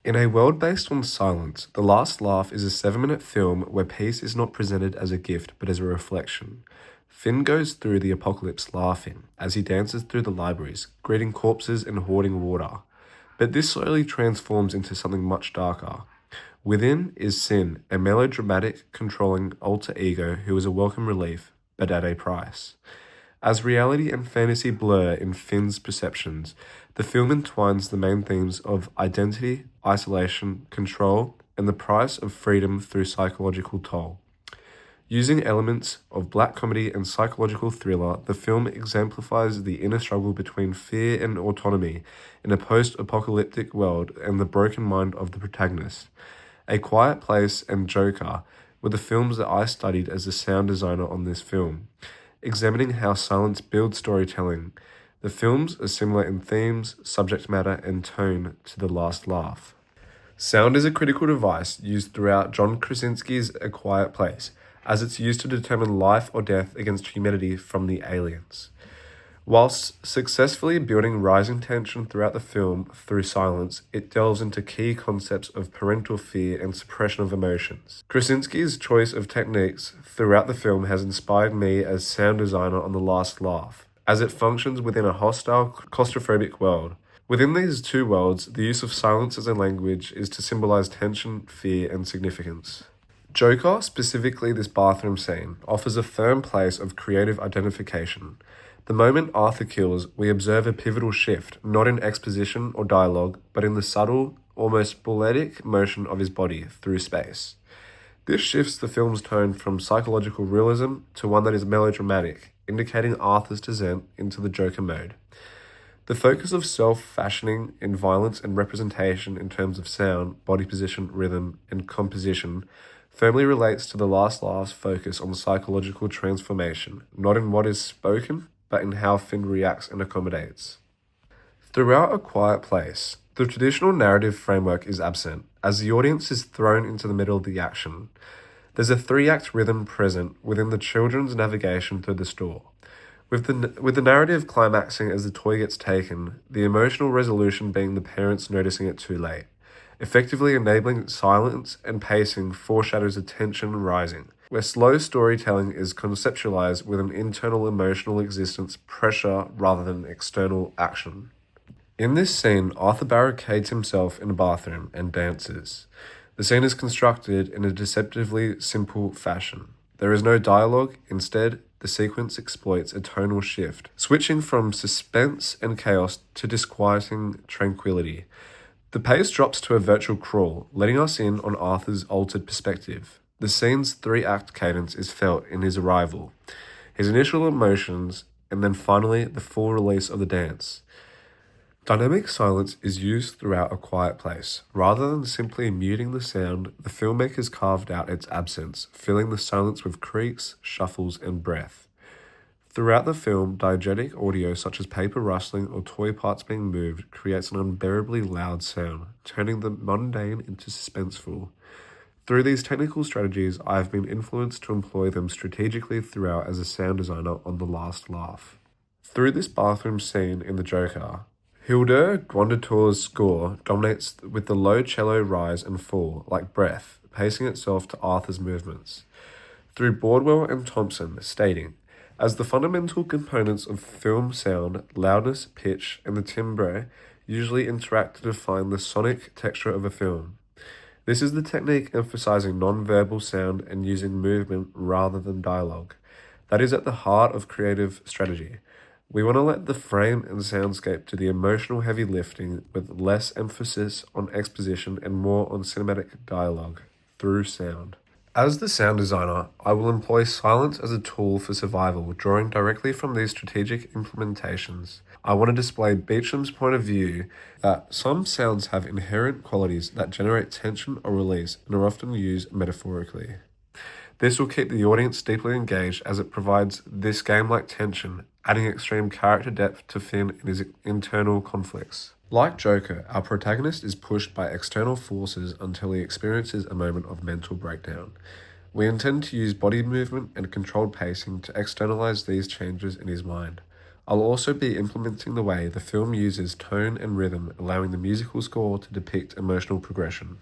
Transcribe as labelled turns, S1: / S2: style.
S1: In a world based on silence, The Last Laugh is a 7-minute film where peace is not presented as a gift but as a reflection. Finn goes through the apocalypse laughing as he dances through the libraries, greeting corpses and hoarding water. But this slowly transforms into something much darker. Within is Sin, a melodramatic, controlling alter ego who is a welcome relief, but at a price. As reality and fantasy blur in Finn's perceptions, the film entwines the main themes of identity, isolation, control, and the price of freedom through psychological toll. Using elements of black comedy and psychological thriller, the film exemplifies the inner struggle between fear and autonomy in a post-apocalyptic world and the broken mind of the protagonist. A Quiet Place and Joker were the films that I studied as a sound designer on this film, examining how silence builds storytelling. The films are similar in themes, subject matter, and tone to The Last Laugh. Sound is a critical device used throughout John Krasinski's A Quiet Place, as it's used to determine life or death against humanity from the aliens. Whilst successfully building rising tension throughout the film through silence, it delves into key concepts of parental fear and suppression of emotions. Krasinski's choice of techniques throughout the film has inspired me as sound designer on The Last Laugh, as it functions within a hostile, claustrophobic world. Within these two worlds, the use of silence as a language is to symbolize tension, fear, and significance. Joker, specifically this bathroom scene, offers a firm place of creative identification. The moment Arthur kills, we observe a pivotal shift, not in exposition or dialogue, but in the subtle, almost balletic motion of his body through space. This shifts the film's tone from psychological realism to one that is melodramatic, indicating Arthur's descent into the Joker mode. The focus of self-fashioning in violence and representation in terms of sound, body position, rhythm, and composition firmly relates to The Last Laugh's focus on psychological transformation, not in what is spoken, but in how Finn reacts and accommodates. Throughout A Quiet Place, the traditional narrative framework is absent, as the audience is thrown into the middle of the action. There's a 3-act rhythm present within the children's navigation through the store, with the narrative climaxing as the toy gets taken, the emotional resolution being the parents noticing it too late. Effectively enabling silence and pacing foreshadows a tension rising, where slow storytelling is conceptualized with an internal emotional existence pressure rather than external action. In this scene, Arthur barricades himself in a bathroom and dances. The scene is constructed in a deceptively simple fashion. There is no dialogue, instead, the sequence exploits a tonal shift, switching from suspense and chaos to disquieting tranquility. The pace drops to a virtual crawl, letting us in on Arthur's altered perspective. The scene's 3-act cadence is felt in his arrival, his initial emotions, and then finally the full release of the dance. Dynamic silence is used throughout A Quiet Place. Rather than simply muting the sound, the filmmakers carved out its absence, filling the silence with creaks, shuffles, and breath. Throughout the film, diegetic audio such as paper rustling or toy parts being moved creates an unbearably loud sound, turning the mundane into suspenseful. Through these technical strategies, I have been influenced to employ them strategically throughout as a sound designer on The Last Laugh. Through this bathroom scene in The Joker, Hildur Guðnadóttir's score dominates with the low cello rise and fall, like breath, pacing itself to Arthur's movements. Through Bordwell and Thompson, stating, as the fundamental components of film sound, loudness, pitch, and the timbre usually interact to define the sonic texture of a film. This is the technique emphasizing non-verbal sound and using movement rather than dialogue. That is at the heart of creative strategy. We want to let the frame and soundscape do the emotional heavy lifting with less emphasis on exposition and more on cinematic dialogue through sound. As the sound designer, I will employ silence as a tool for survival, drawing directly from these strategic implementations. I want to display Beecham's point of view that some sounds have inherent qualities that generate tension or release and are often used metaphorically. This will keep the audience deeply engaged as it provides this game-like tension, adding extreme character depth to Finn and his internal conflicts. Like Joker, our protagonist is pushed by external forces until he experiences a moment of mental breakdown. We intend to use body movement and controlled pacing to externalize these changes in his mind. I'll also be implementing the way the film uses tone and rhythm, allowing the musical score to depict emotional progression.